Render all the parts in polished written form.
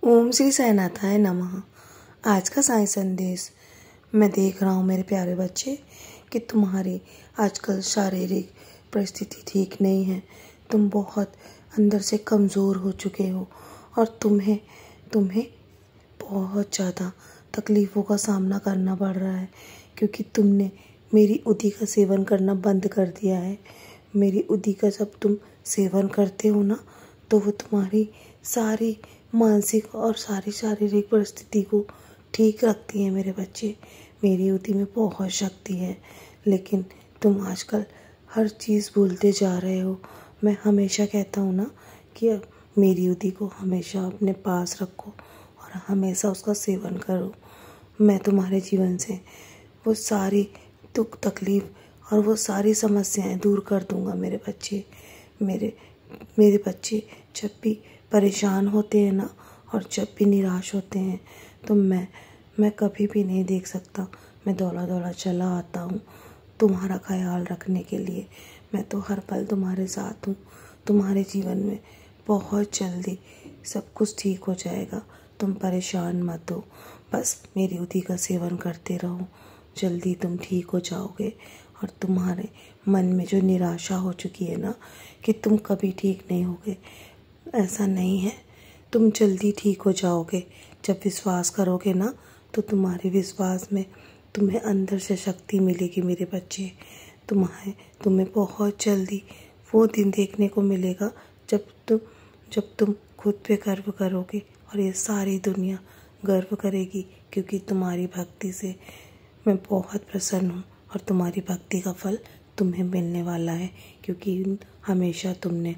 ओम श्री साईनाथाय नमः। आज का साई संदेश। मैं देख रहा हूँ मेरे प्यारे बच्चे कि तुम्हारी आजकल शारीरिक परिस्थिति ठीक नहीं है। तुम बहुत अंदर से कमज़ोर हो चुके हो और तुम्हें बहुत ज़्यादा तकलीफ़ों का सामना करना पड़ रहा है क्योंकि तुमने मेरी उदी का सेवन करना बंद कर दिया है। मेरी उदी का जब तुम सेवन करते हो ना तो वो तुम्हारी सारी मानसिक और सारी शारीरिक परिस्थिति को ठीक रखती है। मेरे बच्चे, मेरी उदी में बहुत शक्ति है, लेकिन तुम आजकल हर चीज़ भूलते जा रहे हो। मैं हमेशा कहता हूँ ना कि मेरी उदी को हमेशा अपने पास रखो और हमेशा उसका सेवन करो। मैं तुम्हारे जीवन से वो सारी दुख तकलीफ़ और वो सारी समस्याएं दूर कर दूँगा। मेरे बच्चे, मेरे बच्चे जब भी परेशान होते हैं ना और जब भी निराश होते हैं तो मैं कभी भी नहीं देख सकता। मैं दौड़ा दौड़ा चला आता हूँ तुम्हारा ख्याल रखने के लिए। मैं तो हर पल तुम्हारे साथ हूँ। तुम्हारे जीवन में बहुत जल्दी सब कुछ ठीक हो जाएगा। तुम परेशान मत हो, बस मेरी उदी का सेवन करते रहो। जल्दी तुम ठीक हो जाओगे और तुम्हारे मन में जो निराशा हो चुकी है ना कि तुम कभी ठीक नहीं होगे, ऐसा नहीं है। तुम जल्दी ठीक हो जाओगे। जब विश्वास करोगे ना तो तुम्हारे विश्वास में तुम्हें अंदर से शक्ति मिलेगी। मेरे बच्चे, तुम्हें बहुत जल्दी वो दिन देखने को मिलेगा जब तुम खुद पे गर्व करोगे और ये सारी दुनिया गर्व करेगी, क्योंकि तुम्हारी भक्ति से मैं बहुत प्रसन्न हूँ और तुम्हारी भक्ति का फल तुम्हें मिलने वाला है। क्योंकि हमेशा तुमने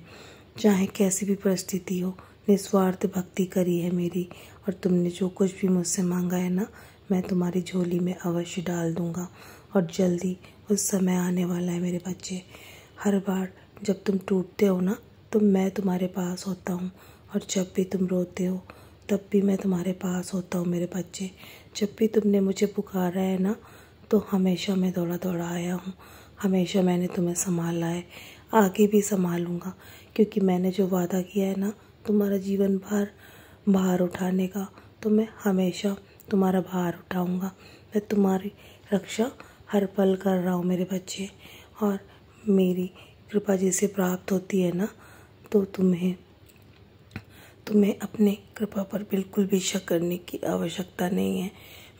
चाहे कैसी भी परिस्थिति हो निस्वार्थ भक्ति करी है मेरी, और तुमने जो कुछ भी मुझसे मांगा है ना मैं तुम्हारी झोली में अवश्य डाल दूँगा। और जल्दी उस समय आने वाला है मेरे बच्चे। हर बार जब तुम टूटते हो ना तो मैं तुम्हारे पास होता हूँ, और जब भी तुम रोते हो तब भी मैं तुम्हारे पास होता हूँ। मेरे बच्चे, जब भी तुमने मुझे पुकारा है ना तो हमेशा मैं दौड़ा दौड़ा आया हूँ। हमेशा मैंने तुम्हें संभाला है, आगे भी संभालूँगा, क्योंकि मैंने जो वादा किया है ना तुम्हारा जीवन भार उठाने का, तो मैं हमेशा तुम्हारा भार उठाऊँगा। मैं तुम्हारी रक्षा हर पल कर रहा हूँ मेरे बच्चे। और मेरी कृपा जिसे प्राप्त होती है ना तो तुम्हें अपने कृपा पर बिल्कुल भी शक करने की आवश्यकता नहीं है।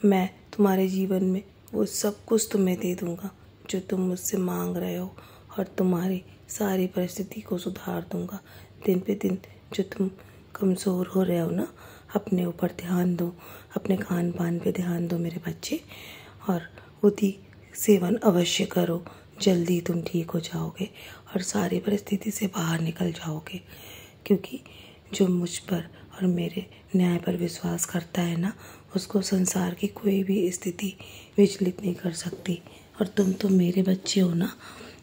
मैं तुम्हारे जीवन में वो सब कुछ तुम्हें दे दूँगा जो तुम मुझसे मांग रहे हो, और तुम्हारी सारी परिस्थिति को सुधार दूँगा। दिन पे दिन जो तुम कमज़ोर हो रहे हो ना, अपने ऊपर ध्यान दो, अपने खान पान पे ध्यान दो मेरे बच्चे, और उदी सेवन अवश्य करो। जल्दी तुम ठीक हो जाओगे और सारी परिस्थिति से बाहर निकल जाओगे। क्योंकि जो मुझ पर और मेरे न्याय पर विश्वास करता है ना उसको संसार की कोई भी स्थिति विचलित नहीं कर सकती। और तुम तो मेरे बच्चे हो ना,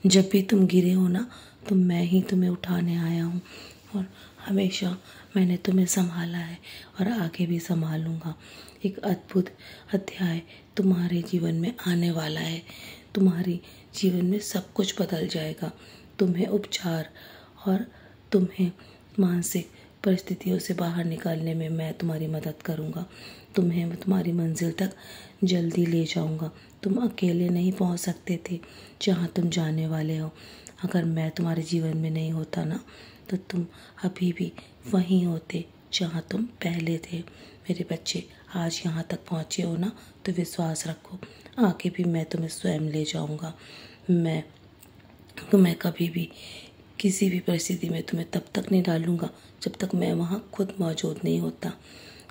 जब भी तुम गिरे हो ना तो मैं ही तुम्हें उठाने आया हूँ, और हमेशा मैंने तुम्हें संभाला है और आगे भी संभालूँगा। एक अद्भुत अध्याय तुम्हारे जीवन में आने वाला है। तुम्हारी जीवन में सब कुछ बदल जाएगा। तुम्हें उपचार और तुम्हें मानसिक परिस्थितियों से बाहर निकालने में मैं तुम्हारी मदद करूँगा। तुम्हें तुम्हारी मंजिल तक जल्दी ले जाऊँगा। तुम अकेले नहीं पहुँच सकते थे जहाँ तुम जाने वाले हो। अगर मैं तुम्हारे जीवन में नहीं होता ना तो तुम अभी भी वहीं होते जहाँ तुम पहले थे। मेरे बच्चे, आज यहाँ तक पहुँचे हो ना तो विश्वास रखो, आगे भी मैं तुम्हें स्वयं ले जाऊँगा। मैं कभी भी किसी भी परिस्थिति में तुम्हें तब तक नहीं डालूँगा जब तक मैं वहाँ खुद मौजूद नहीं होता,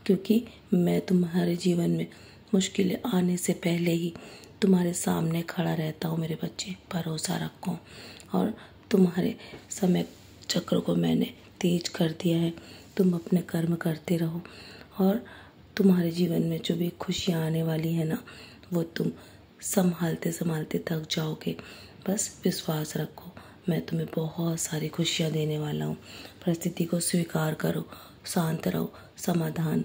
क्योंकि मैं तुम्हारे जीवन में मुश्किलें आने से पहले ही तुम्हारे सामने खड़ा रहता हूँ। मेरे बच्चे, भरोसा रखो, और तुम्हारे समय चक्र को मैंने तेज कर दिया है। तुम अपने कर्म करते रहो, और तुम्हारे जीवन में जो भी खुशियाँ आने वाली है ना वो तुम संभालते संभालते थक जाओगे। बस विश्वास रखो, मैं तुम्हें बहुत सारी खुशियाँ देने वाला हूँ। परिस्थिति को स्वीकार करो, शांत रहो, समाधान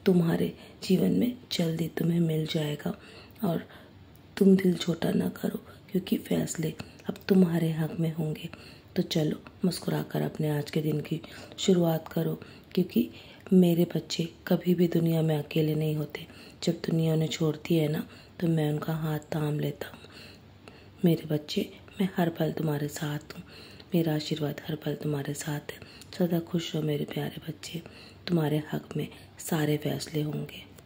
तुम्हारे जीवन में जल्दी तुम्हें मिल जाएगा। और तुम दिल छोटा ना करो, क्योंकि फैसले अब तुम्हारे हक में होंगे। तो चलो मुस्कुराकर अपने आज के दिन की शुरुआत करो, क्योंकि मेरे बच्चे कभी भी दुनिया में अकेले नहीं होते। जब दुनिया उन्हें छोड़ती है ना, तो मैं उनका हाथ थाम लेता हूँ। मेरे बच्चे, मैं हर पल तुम्हारे साथ हूँ। मेरा आशीर्वाद हर पल तुम्हारे साथ है। सदा खुश रहो मेरे प्यारे बच्चे। तुम्हारे हक में सारे फैसले होंगे।